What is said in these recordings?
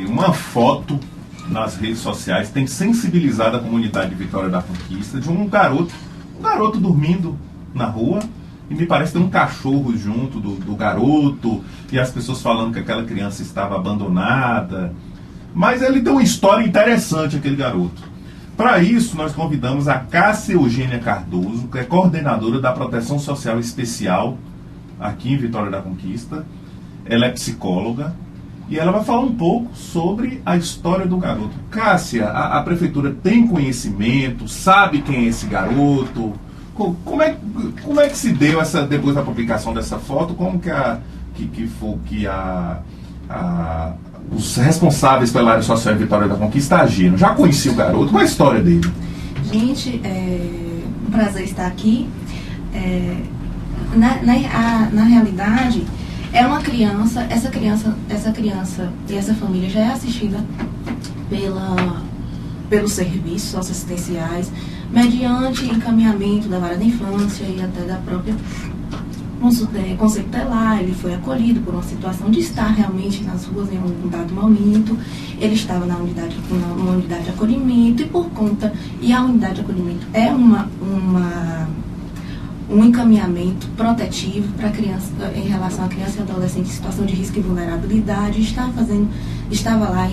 uma foto nas redes sociais tem sensibilizado a comunidade de Vitória da Conquista de um garoto dormindo na rua, e me parece ter um cachorro junto do garoto, e as pessoas falando que aquela criança estava abandonada. Mas ele tem uma história interessante, aquele garoto. Para isso, nós convidamos a Cássia Eugênia Cardoso, que é coordenadora da Proteção Social Especial aqui em Vitória da Conquista. Ela é psicóloga e ela vai falar um pouco sobre a história do garoto. Cássia, a prefeitura tem conhecimento, sabe quem é esse garoto? Como é que se deu depois da publicação dessa foto? Como que os responsáveis pela área social em Vitória da Conquista agiram? Já conheci o garoto? Qual é a história dele? Gente, um prazer estar aqui. Na realidade, é uma criança, essa criança e essa família já é assistida pelos serviços socioassistenciais, mediante encaminhamento da vara da infância e até da própria Conselho Tutelar. Ele foi acolhido por uma situação de estar realmente nas ruas em um dado momento. Ele estava numa unidade de acolhimento, e a unidade de acolhimento é um encaminhamento protetivo para criança, em relação a criança e adolescente em situação de risco e vulnerabilidade. Estava lá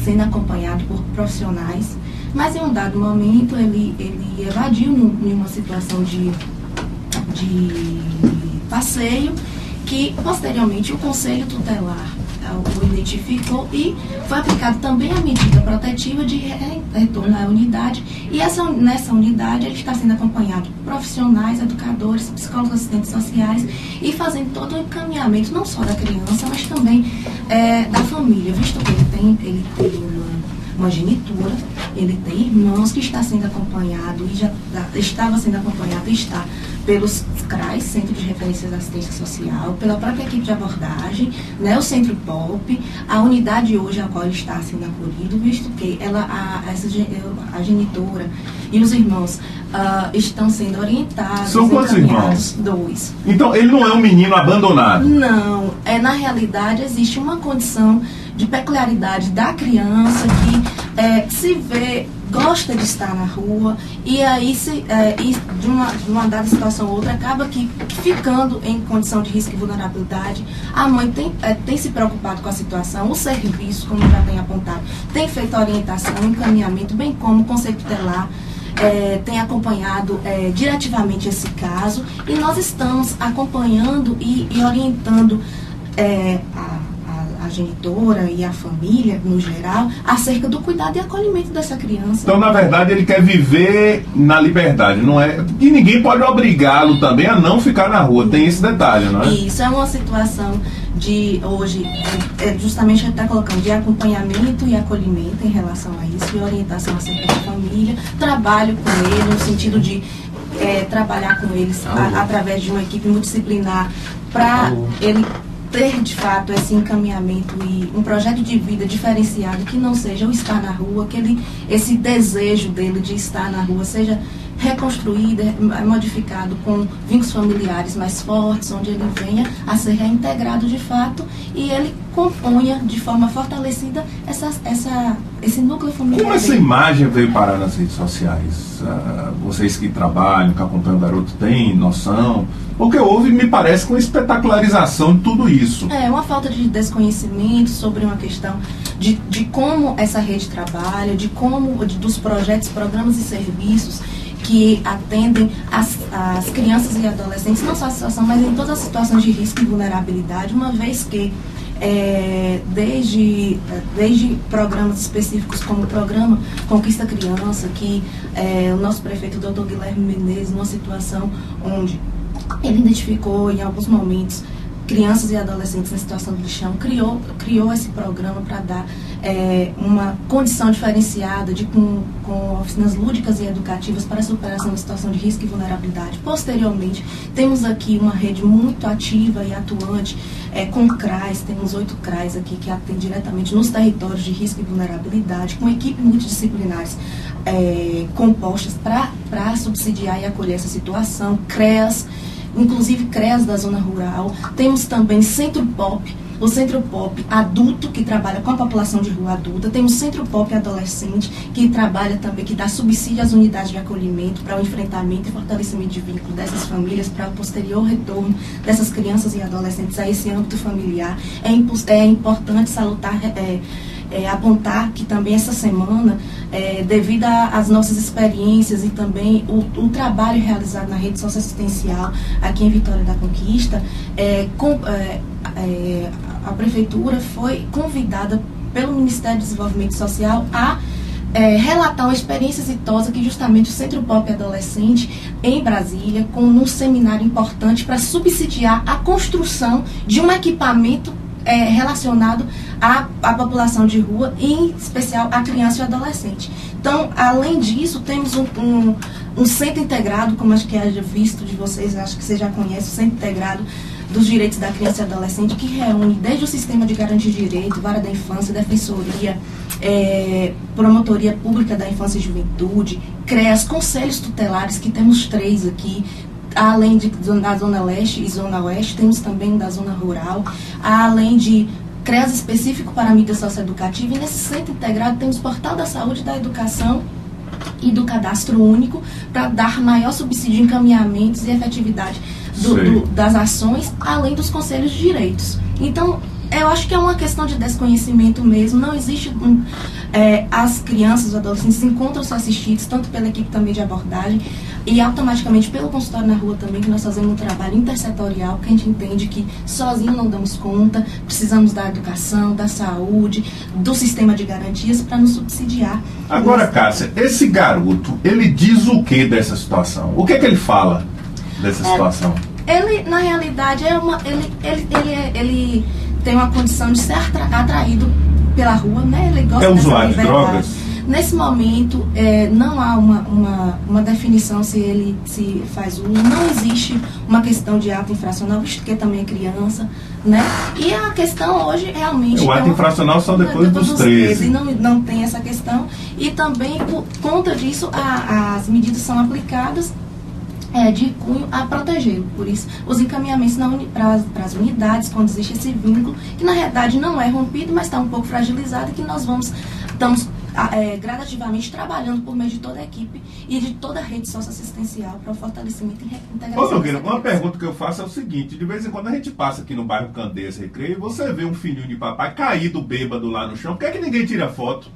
sendo acompanado por profissionais, mas em um dado momento ele evadiu em uma situação de passeio, que posteriormente o Conselho Tutelar o identificou e foi aplicado também a medida protetiva de retorno à unidade, e nessa unidade ele está sendo acompanhado por profissionais, educadores, psicólogos, assistentes sociais, e fazendo todo o encaminhamento não só da criança, mas também da família, visto que ele tem uma genitora, ele tem irmãos, que está sendo acompanhado e já estava sendo acompanhado e está pelos CRAS, Centro de Referência da Assistência Social, pela própria equipe de abordagem, né, o Centro POP, a unidade hoje a qual ele está sendo acolhido, visto que a genitora e os irmãos estão sendo orientados. São quantos irmãos? 2. Então ele não é um menino abandonado? Não, na realidade existe uma condição de peculiaridade da criança que se vê, gosta de estar na rua, e aí de uma dada situação ou outra acaba que ficando em condição de risco e vulnerabilidade. A mãe tem se preocupado com a situação, o serviço, como já tem apontado, tem feito a orientação, encaminhamento, bem como o Conselho Tutelar tem acompanhado diretivamente esse caso, e nós estamos acompanhando e orientando a genitora e a família, no geral, acerca do cuidado e acolhimento dessa criança. Então, na verdade, ele quer viver na liberdade, não é? E ninguém pode obrigá-lo também a não ficar na rua, tem esse detalhe, não é? Isso é uma situação de, hoje, justamente a gente está colocando de acompanhamento e acolhimento em relação a isso, e orientação acerca da família, trabalho com ele, no sentido de trabalhar com eles através de uma equipe multidisciplinar, para ele ter de fato esse encaminhamento e um projeto de vida diferenciado, que não seja o estar na rua, que esse desejo dele de estar na rua seja reconstruído, modificado com vínculos familiares mais fortes, onde ele venha a ser reintegrado de fato e ele componha de forma fortalecida esse núcleo familiar. Como essa imagem veio parar nas redes sociais? Vocês que trabalham, que acompanham o garoto, têm noção? Porque houve, me parece, uma espetacularização de tudo isso. Uma falta de desconhecimento sobre uma questão de como essa rede trabalha, dos projetos, programas e serviços que atendem as crianças e adolescentes, não só a situação, mas em todas as situações de risco e vulnerabilidade, uma vez que desde programas específicos como o programa Conquista Criança, que o nosso prefeito, Dr. Guilherme Menezes, numa situação onde ele identificou em alguns momentos crianças e adolescentes em situação de lixão, criou esse programa para dar uma condição diferenciada com oficinas lúdicas e educativas para a superação da situação de risco e vulnerabilidade. Posteriormente, temos aqui uma rede muito ativa e atuante com CRAs, temos 8 CRAs aqui que atendem diretamente nos territórios de risco e vulnerabilidade, com equipes multidisciplinares compostas para subsidiar e acolher essa situação, CREAS, inclusive CREAS da zona rural. Temos também Centro POP, o Centro Pop adulto, que trabalha com a população de rua adulta, tem o Centro Pop adolescente, que trabalha também, que dá subsídio às unidades de acolhimento para o enfrentamento e fortalecimento de vínculo dessas famílias, para o posterior retorno dessas crianças e adolescentes a esse âmbito familiar. É importante salutar, apontar que também essa semana, devido às nossas experiências e também o trabalho realizado na rede socioassistencial aqui em Vitória da Conquista, a Prefeitura foi convidada pelo Ministério do Desenvolvimento Social a relatar uma experiência exitosa que justamente o Centro Pop Adolescente em Brasília, com um seminário importante para subsidiar a construção de um equipamento relacionado à população de rua, em especial a criança e o adolescente. Então, além disso, temos um centro integrado, como acho que haja visto de vocês, acho que você já conhece, o Centro Integrado dos Direitos da Criança e Adolescente, que reúne desde o Sistema de Garantia de Direito, Vara da Infância, Defensoria, Promotoria Pública da Infância e Juventude, CREAS, Conselhos Tutelares, que temos 3 aqui, além da Zona Leste e Zona Oeste, temos também da Zona Rural, além de CREAS específico para a mídia socioeducativa, e nesse centro integrado temos o Portal da Saúde e da Educação e do Cadastro Único, para dar maior subsídio, encaminhamentos e efetividade das ações, além dos conselhos de direitos. Então, eu acho que é uma questão de desconhecimento mesmo. Não existe... as crianças, os adolescentes encontram-se assistidos, tanto pela equipe também de abordagem, e automaticamente pelo consultório na rua também, que nós fazemos um trabalho intersetorial, que a gente entende que sozinho não damos conta, precisamos da educação, da saúde, do sistema de garantias para nos subsidiar. Agora, Cássia, esse garoto, ele diz o que dessa situação? O que é que ele fala dessa situação? Ele, na realidade, ele tem uma condição de ser atraído pela rua, né? Ele gosta dessa usuário de liberdade. drogas? Nesse momento, não há uma definição se ele se faz uso, não existe uma questão de ato infracional, visto que também é criança, né? E a questão hoje realmente... O ato infracional só depois dos 13. E não tem essa questão. E também, por conta disso, as medidas são aplicadas de cunho a protegê-lo. Por isso, os encaminhamentos para as unidades, quando existe esse vínculo, que na realidade não é rompido, mas está um pouco fragilizado, e que nós estamos gradativamente trabalhando por meio de toda a equipe e de toda a rede socioassistencial para o fortalecimento e integração. Ô, Nogueira, uma pergunta que eu faço é o seguinte: de vez em quando a gente passa aqui no bairro Candeias Recreio e você vê um filhinho de papai caído bêbado lá no chão. Por que é que ninguém tira foto?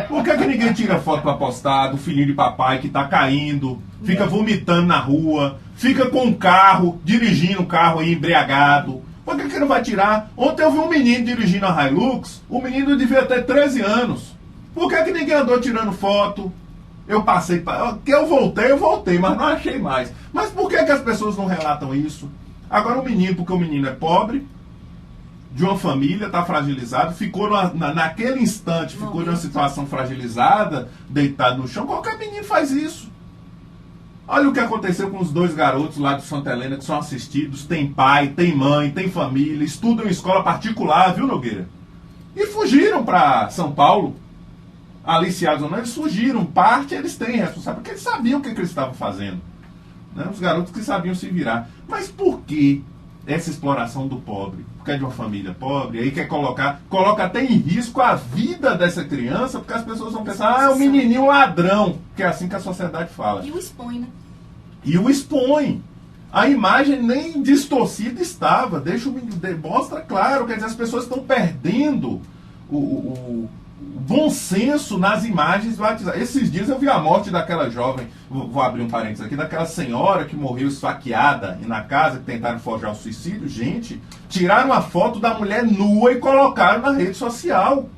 Por que é que ninguém tira foto para postar do filhinho de papai que está caindo, fica vomitando na rua, fica com um carro, dirigindo um carro aí embriagado? Por que não vai tirar? Ontem eu vi um menino dirigindo a Hilux, o menino devia ter 13 anos. Por que ninguém andou tirando foto? Eu passei, que eu voltei, mas não achei mais. Mas por que as pessoas não relatam isso? Agora o menino, porque o menino é pobre, de uma família, está fragilizado, ficou naquele instante, ficou numa situação fragilizada, deitado no chão. Qualquer menino faz isso. Olha o que aconteceu com os 2 garotos lá de Santa Helena que são assistidos, tem pai, tem mãe, tem família, estudam em escola particular, viu, Nogueira? E fugiram para São Paulo. Aliciados ou não, eles fugiram. Parte eles têm responsabilidade, porque eles sabiam o que eles estavam fazendo, né? Os garotos que sabiam se virar. Mas por que essa exploração do pobre? Porque é de uma família pobre, aí quer coloca até em risco a vida dessa criança, porque as pessoas vão pensar, é um menininho ladrão, que é assim que a sociedade fala. E o expõe, né? E o expõe. A imagem nem distorcida estava, mostra claro, quer dizer, as pessoas estão perdendo o bom senso nas imagens do WhatsApp. Esses dias eu vi a morte daquela jovem, vou abrir um parênteses aqui, daquela senhora que morreu esfaqueada na casa, que tentaram forjar o suicídio. Gente, tiraram a foto da mulher nua e colocaram na rede social.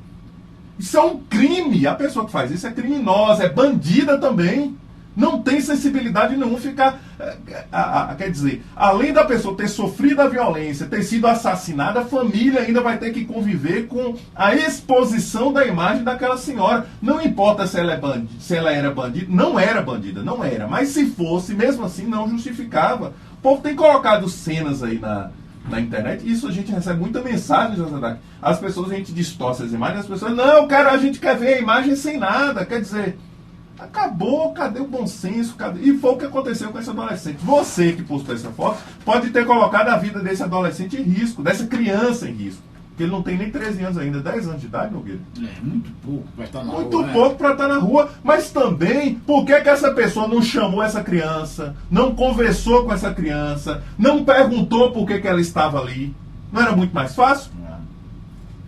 Isso é um crime. A pessoa que faz isso é criminosa, é bandida também. Não tem sensibilidade nenhuma ficar... quer dizer, além da pessoa ter sofrido a violência, ter sido assassinada, a família ainda vai ter que conviver com a exposição da imagem daquela senhora. Não importa se ela era bandida, não era bandida, não era. Mas se fosse, mesmo assim, não justificava. O povo tem colocado cenas aí na internet, e isso a gente recebe muita mensagem, as pessoas, a gente distorce as imagens, as pessoas, não, cara, a gente quer ver a imagem sem nada, quer dizer... Acabou, cadê o bom senso? E foi o que aconteceu com esse adolescente. Você que postou essa foto pode ter colocado a vida desse adolescente em risco, dessa criança em risco. Porque ele não tem nem 13 anos ainda, 10 anos de idade, Nogueira. Muito pouco para estar na rua. Muito pouco para estar na rua. Mas também, por que essa pessoa não chamou essa criança, não conversou com essa criança, não perguntou por que ela estava ali? Não era muito mais fácil?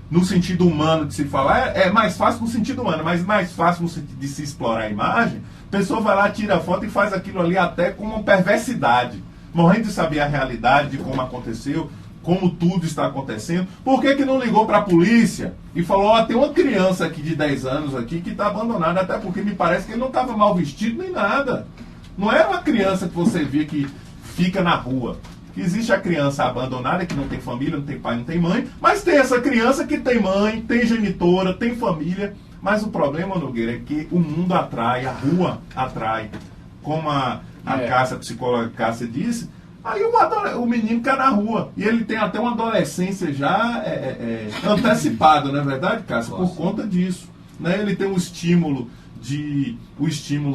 No sentido humano de se falar, é mais fácil no sentido humano, mas mais fácil no sentido de se explorar a imagem. A pessoa vai lá, tira a foto e faz aquilo ali até com uma perversidade, morrendo de saber a realidade de como aconteceu, como tudo está acontecendo. Por que não ligou para a polícia e falou, ó, tem uma criança aqui de 10 anos aqui que está abandonada, até porque me parece que ele não estava mal vestido nem nada. Não era uma criança que você vê que fica na rua. Existe a criança abandonada, que não tem família, não tem pai, não tem mãe, mas tem essa criança que tem mãe, tem genitora, tem família. Mas o problema, Nogueira, é que o mundo atrai, a rua atrai. Como a Cássia, a psicóloga Cássia disse, aí o menino cai na rua. E ele tem até uma adolescência já antecipada, não é verdade, Cássia? Por conta disso. Né? Ele tem o estímulo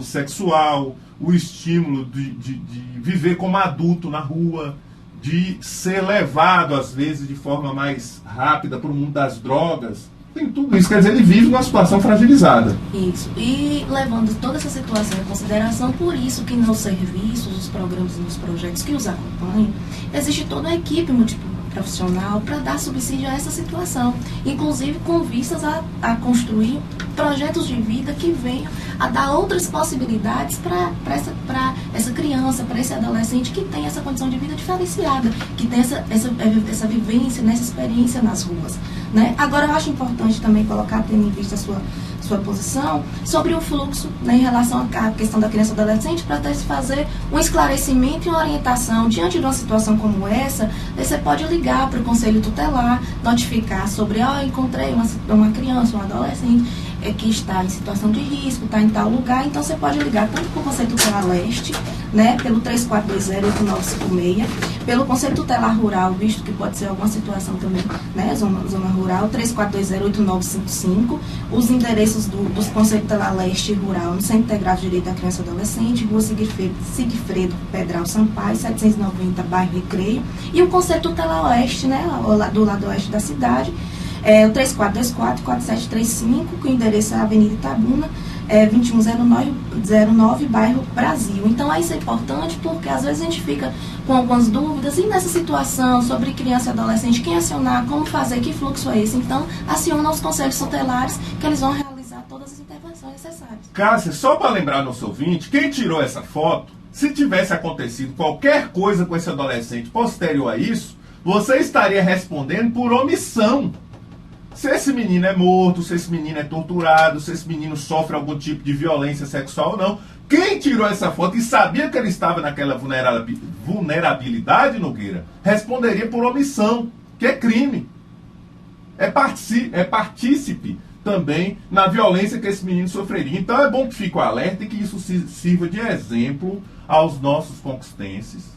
sexual, o estímulo de viver como adulto na rua, de ser levado, às vezes, de forma mais rápida para o mundo das drogas. Tem tudo isso. Quer dizer, ele vive numa situação fragilizada. Isso. E levando toda essa situação em consideração, por isso que nos serviços, nos programas e nos projetos que os acompanham, existe toda uma equipe multiprofissional para dar subsídio a essa situação. Inclusive com vistas a construir projetos de vida que venham a dar outras possibilidades para essa criança, para esse adolescente que tem essa condição de vida diferenciada, que tem essa vivência, essa experiência nas ruas. Né? Agora, eu acho importante também colocar, tendo em vista a sua posição, sobre o fluxo, né, em relação à questão da criança e adolescente, para até se fazer um esclarecimento e uma orientação. Diante de uma situação como essa, você pode ligar para o Conselho Tutelar, notificar sobre, encontrei uma criança, um adolescente, que está em situação de risco, está em tal lugar, então você pode ligar tanto para o Conselho Tutelar Leste, né, pelo 3420-8956, pelo Conselho Tutelar Rural, visto que pode ser alguma situação também, né, zona rural, 3420-8955, os endereços dos Conselho Tutelar Leste e Rural, no Centro Integrado de Direito da Criança e Adolescente, Rua Sigfredo Pedral Sampaio, 790, bairro Recreio, e o Conselho Tutelar Oeste, né, do lado oeste da cidade, o 3424-4735, que o endereço é a Avenida Itabuna, 2109, bairro Brasil. Então, isso é importante porque às vezes a gente fica com algumas dúvidas e nessa situação sobre criança e adolescente, quem acionar, como fazer, que fluxo é esse. Então, aciona os conselhos tutelares que eles vão realizar todas as intervenções necessárias. Cássia, só para lembrar nosso ouvinte, quem tirou essa foto, se tivesse acontecido qualquer coisa com esse adolescente posterior a isso, você estaria respondendo por omissão. Se esse menino é morto, se esse menino é torturado, se esse menino sofre algum tipo de violência sexual ou não, quem tirou essa foto e sabia que ele estava naquela vulnerabilidade, Nogueira, responderia por omissão, que é crime. É partícipe também na violência que esse menino sofreria. Então é bom que fique o alerta e que isso sirva de exemplo aos nossos conquistenses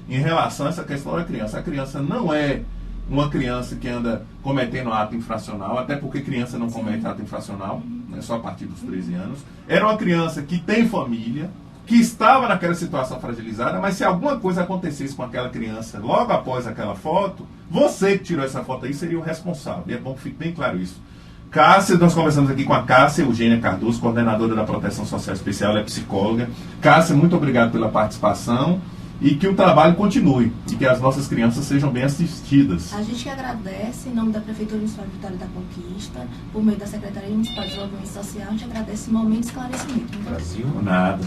em relação a essa questão da criança. A criança não é uma criança que anda cometendo ato infracional, até porque criança não comete ato infracional, né, só a partir dos 13 anos. Era uma criança que tem família, que estava naquela situação fragilizada, mas se alguma coisa acontecesse com aquela criança logo após aquela foto, você que tirou essa foto aí seria o responsável. E é bom que fique bem claro isso. Cássia, nós conversamos aqui com a Cássia Eugênia Cardoso, coordenadora da Proteção Social Especial, ela é psicóloga. Cássia, muito obrigado pela participação. E que o trabalho continue, e que as nossas crianças sejam bem assistidas. A gente que agradece, em nome da Prefeitura Municipal de Vitória da Conquista, por meio da Secretaria Municipal de Desenvolvimento Social, a gente agradece esse momento de esclarecimento. Brasil, nada.